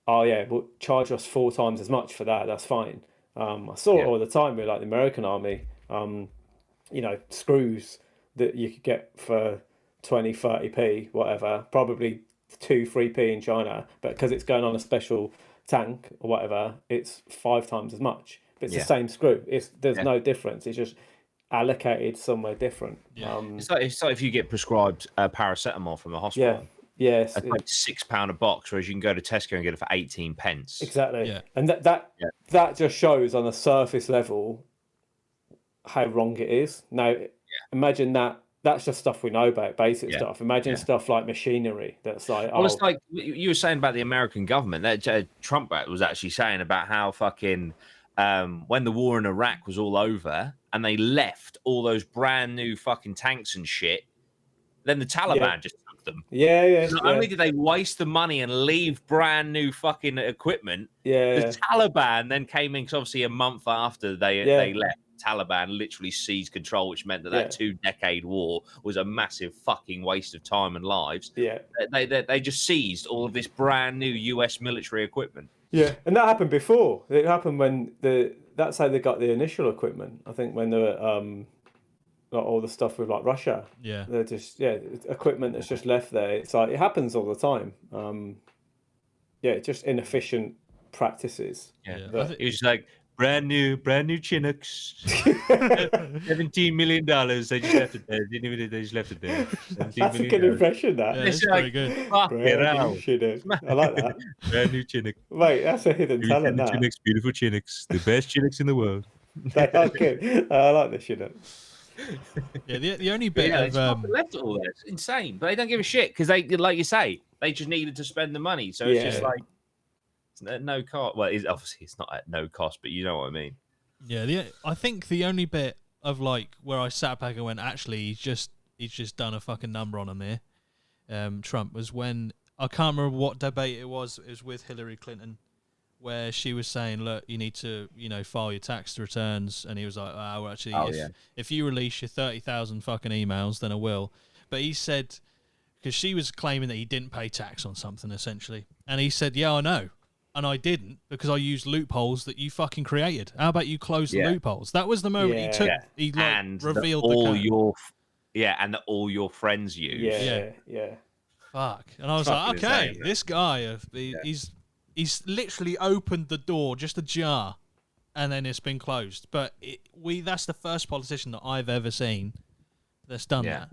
oh yeah, we'll charge us 4 times as much for that. That's fine. I saw it all the time with like the American army. Screws that you could get for 20, 30p, whatever, probably 2-3p in China, but because it's going on a special tank or whatever, it's 5 times as much. But it's the same screw. There's no difference. It's just allocated somewhere different. It's like if you get prescribed paracetamol from a hospital. Yes, it's like £6 a box, whereas you can go to Tesco and get it for 18 pence. Exactly. And that just shows on a surface level how wrong it is. Now, imagine that. That's just stuff we know about, basic stuff. Imagine stuff like machinery. That's like, it's like you were saying about the American government. That Trump was actually saying about how fucking when the war in Iraq was all over and they left all those brand new fucking tanks and shit, then the Taliban just took them. Not only did they waste the money and leave brand new fucking equipment, the Taliban then came in, because obviously a month after they left. Taliban literally seized control, which meant that 2-decade war was a massive fucking waste of time and lives. Yeah. They just seized all of this brand new US military equipment. Yeah, and that happened before. It happened when that's how they got the initial equipment. I think when they were like all the stuff with like Russia. Yeah. They're just equipment that's just left there. It's like it happens all the time. Just inefficient practices. Yeah. But, it was like brand new Chinooks. $17 million. They just left it there. They just left it there. That's a good impression, that. Yeah, it's pretty good. Fuck it out. Chinook. I like that. Brand new Chinook. Mate, that's a hidden talent, that. Chinooks, beautiful Chinooks. The best Chinooks in the world. They are good. I like the Chinook. Yeah, the only bit of left it all there. It's insane, but they don't give a shit because they, like you say, they just needed to spend the money. So it's just like it's at no cost. Well, obviously it's not at no cost, but you know what I mean. Yeah, I think the only bit of like where I sat back and went, actually, he's just done a fucking number on him here. Trump was when I can't remember what debate it was. It was with Hillary Clinton, where she was saying, look, you need to, file your tax returns. And he was like, well, actually, if you release your 30,000 fucking emails, then I will. But he said, because she was claiming that he didn't pay tax on something, essentially. And he said, yeah, I know. And I didn't, because I used loopholes that you fucking created. How about you close the loopholes? That was the moment he took, he revealed and that all your friends use. Yeah. Fuck. And I was like, okay, insane, this guy, he's literally opened the door just ajar, and then it's been closed. But that's the first politician that I've ever seen that's done that.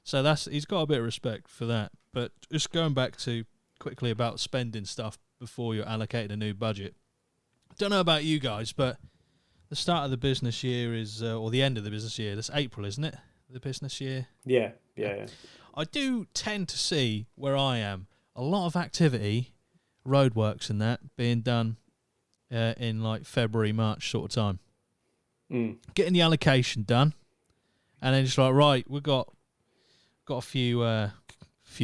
So he's got a bit of respect for that. But just going back to quickly about spending stuff before you're allocated a new budget. Don't know about you guys, but the start of the business year is, or the end of the business year, that's April, isn't it? The business year? Yeah. I do tend to see where I am a lot of activity, roadworks and that being done in like February, March sort of time. Getting the allocation done, and then just like, right, we've got a few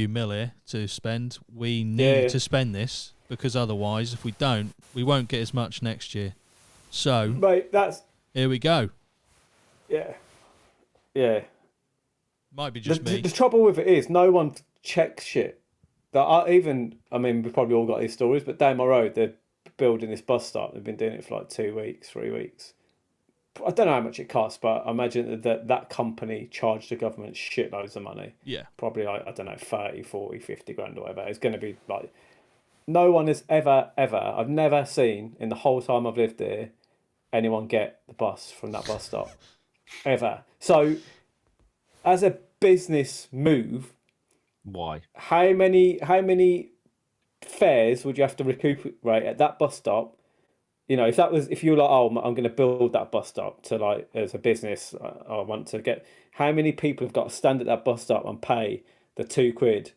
mil here to spend. We need to spend this, because otherwise, if we don't, we won't get as much next year. So, mate, here we go. Yeah. Might be just me. The trouble with it is, no one checks shit. We probably all got these stories, but down my road, they're building this bus stop. They've been doing it for like 2 weeks, 3 weeks. I don't know how much it costs, but I imagine that company charged the government shitloads of money. Yeah. Probably like, I don't know, 30, 40, 50 grand or whatever. It's going to be like, no one has ever, I've never seen in the whole time I've lived there, anyone get the bus from that bus stop. Ever. So, as a business move, why? How many fares would you have to recuperate at that bus stop? If you were like, oh, I'm going to build that bus stop to like as a business, I want to get. How many people have got to stand at that bus stop and pay the £2?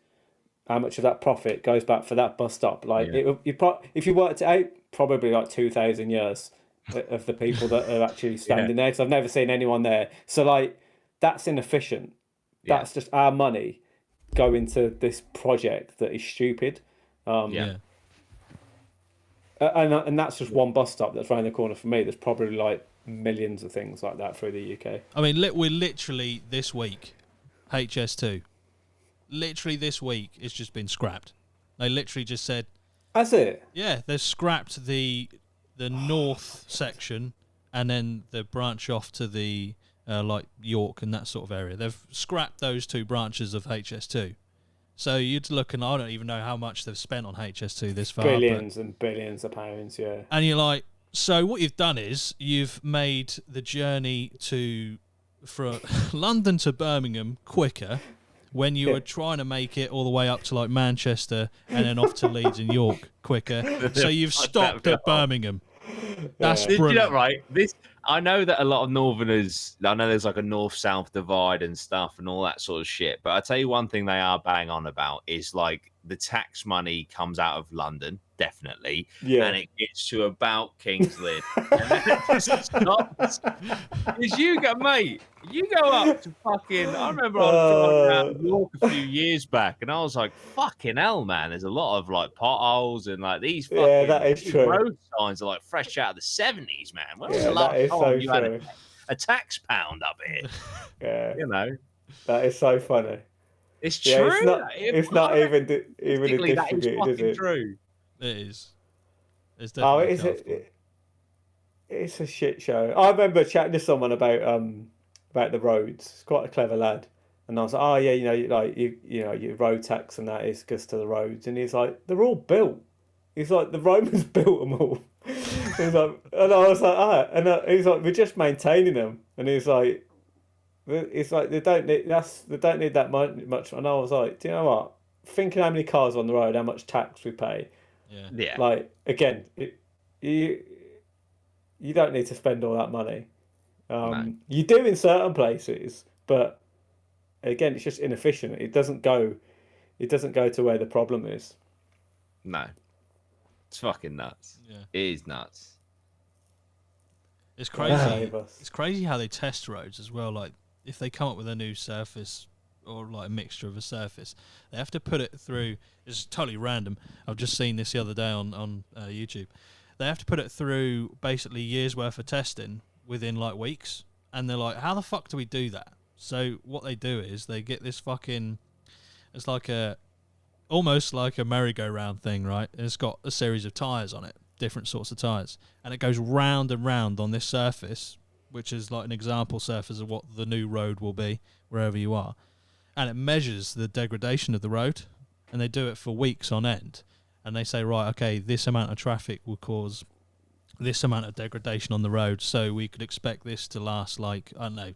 How much of that profit goes back for that bus stop? Like if you worked it out, probably like 2,000 years of the people that are actually standing there. Because I've never seen anyone there. So like that's inefficient. That's just our money going to this project that is stupid. And that's just one bus stop that's around the corner for me. There's probably like millions of things like that through the UK. I mean, we're literally this week, HS2. Literally this week, it's just been scrapped. They literally just said... That's it? Yeah, they've scrapped the north section, and then the branch off to the like York and that sort of area. They've scrapped those two branches of HS2. So you'd look, and I don't even know how much they've spent on HS2 this far. Billions and billions of pounds, yeah. And you're like, so what you've done is you've made the journey from London to Birmingham quicker when you were trying to make it all the way up to like Manchester and then off to Leeds and York quicker. So you've stopped at Birmingham. That's brilliant. You know, right? I know that a lot of Northerners, I know there's like a north-south divide and stuff and all that sort of shit, but I tell you one thing they are bang on about is like the tax money comes out of London, definitely, and it gets to about King's Lynn. Because you go up to fucking, I remember I was driving out of York a few years back and I was like, fucking hell, man, there's a lot of like potholes and like these fucking that is true. road signs are like fresh out of the 70s, man. When was the that last is time so you had true. a tax pound up here. Yeah, You know, that is so funny. it's true. It's not. It's not even a Statistically, that is distributed, is fucking it? true. It is. It's Oh, definitely it is. comfortable. It's a shit show. I remember chatting to someone about the roads. It's quite a clever lad, and I was like, oh yeah, your road tax and that is just to the roads, and he's like, they're all built. He's like, the Romans built them all. He's like, and I was like, he's like, we're just maintaining them, and he's like, they don't need that much. And I was like, do you know what? Thinking how many cars on the road, how much tax we pay. Yeah. Like again, you don't need to spend all that money. No. You do in certain places, but again, it's just inefficient. It doesn't go to where the problem is. No. It's fucking nuts. Yeah. It is nuts. It's crazy. It's crazy how they test roads as well. Like, if they come up with a new surface or like a mixture of a surface, they have to put it through. It's totally random. I've just seen this the other day on YouTube. They have to put it through basically years worth of testing within like weeks, and they're like, how the fuck do we do that? So what they do is they get this fucking, it's like almost like a merry-go-round thing, right? And it's got a series of tyres on it, different sorts of tyres, and it goes round and round on this surface, which is like an example surface of what the new road will be wherever you are, and it measures the degradation of the road, and they do it for weeks on end, and they say, right, okay, this amount of traffic will cause this amount of degradation on the road, so we could expect this to last like, I don't know,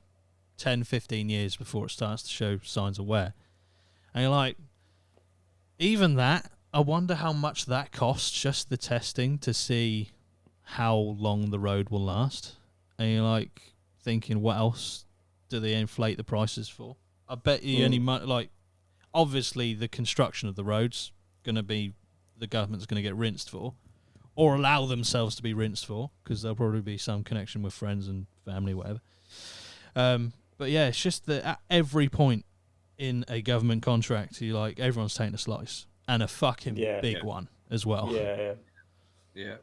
10, 15 years before it starts to show signs of wear. And you're like, even that, I wonder how much that costs, just the testing to see how long the road will last. And you're like thinking, what else do they inflate the prices for? I bet you like, obviously the construction of the road's going to be, the government's going to get rinsed for, or allow themselves to be rinsed for, because there'll probably be some connection with friends and family, whatever. But yeah, it's just that at every point in a government contract, you like, everyone's taking a slice, and a fucking big one as well. Yeah.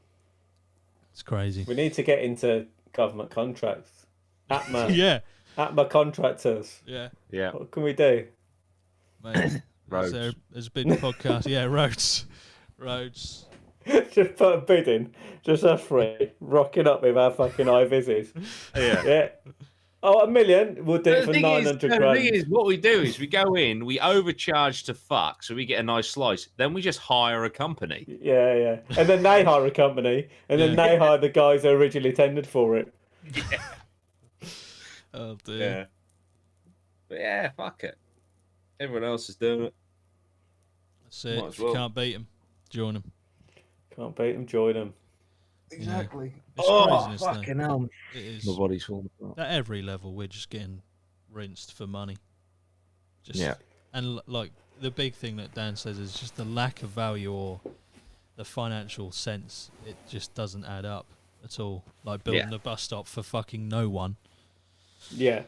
It's crazy. We need to get into government contracts. APMA. Yeah. APMA contractors. Yeah. What can we do? Mate, Roads. there's a big podcast. Yeah, roads. Just put a bid in, just us three, rocking up with our fucking high vises. Yeah. Oh, $1 million, we'll do it for 900 grand. The thing is, what we do is we go in, we overcharge to fuck, so we get a nice slice. Then we just hire a company. Yeah. And then they hire a company, and then they hire the guys who originally tendered for it. Yeah. Oh, dear. Yeah. But yeah, fuck it. Everyone else is doing it. That's it. If you can't beat them, join them. Can't beat them, join them. Exactly. It's craziness, fucking hell. It is. My body's falling apart. At every level, we're just getting rinsed for money. Yeah. And like the big thing that Dan says is just the lack of value or the financial sense. It just doesn't add up at all. Like building a bus stop for fucking no one. Yeah.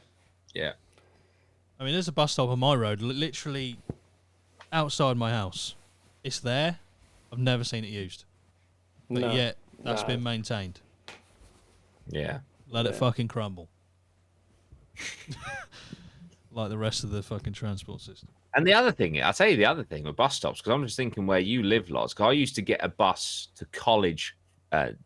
I mean, there's a bus stop on my road, literally outside my house. It's there. I've never seen it used. But yet, that's been maintained. Yeah. Let it fucking crumble. Like the rest of the fucking transport system. And the other thing, I'll tell you the other thing with bus stops, because I'm just thinking where you live, lots. Because I used to get a bus to college,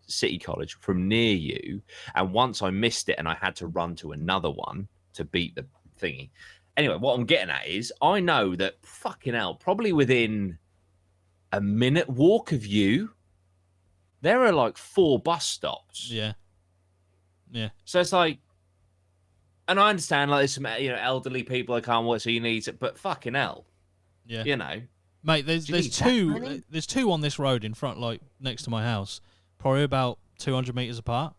City College, from near you. And once I missed it and I had to run to another one to beat the thingy. Anyway, what I'm getting at is I know that, fucking hell, probably within a minute walk of you, there are like 4 bus stops. Yeah. So it's like, and I understand like there's some elderly people that can't work, so you need it, but fucking hell. Yeah. Mate, there's two on this road in front, like next to my house, probably about 200 meters apart.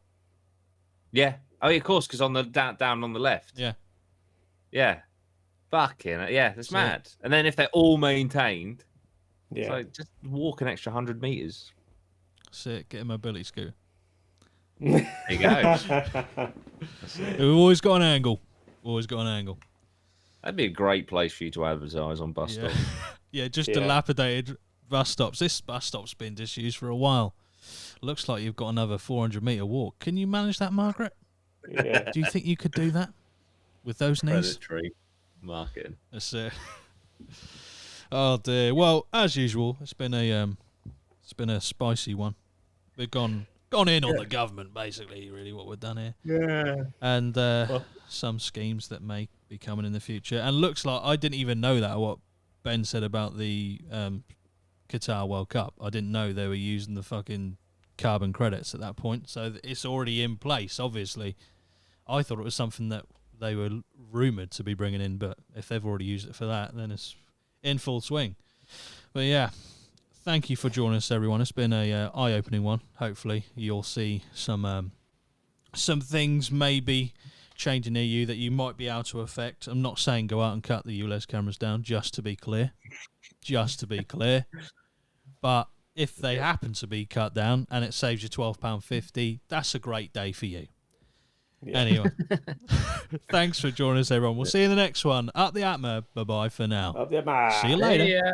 Yeah. Oh, yeah, of course, because on the down on the left. Yeah. Fucking yeah, that's mad. And then if they're all maintained, it's like just walk an extra 100 meters. Sick. Get a mobility scooter. There you go. We've always got an angle. That'd be a great place for you to advertise on bus stops. Yeah, just dilapidated bus stops. This bus stop's been disused for a while. Looks like you've got another 400-meter walk. Can you manage that, Margaret? Yeah. Do you think you could do that with those knees? Predatory marketing. That's it. Oh dear. Well, as usual, it's been a spicy one. We've gone in on the government, basically. Really, what we've done here. Yeah. And some schemes that may be coming in the future. And looks like I didn't even know that what Ben said about the Qatar World Cup. I didn't know they were using the fucking carbon credits at that point. So it's already in place. Obviously, I thought it was something that they were rumoured to be bringing in, but if they've already used it for that, then it's in full swing. But yeah, thank you for joining us, everyone. It's been a eye-opening one. Hopefully, you'll see some things maybe changing near you that you might be able to affect. I'm not saying go out and cut the ULEZ cameras down, just to be clear. But if they happen to be cut down and it saves you £12.50, that's a great day for you. Yeah. Anyway, thanks for joining us, everyone. We'll see you in the next one. Up the APMA. Bye-bye for now. Up the APMA. See you later. Yeah.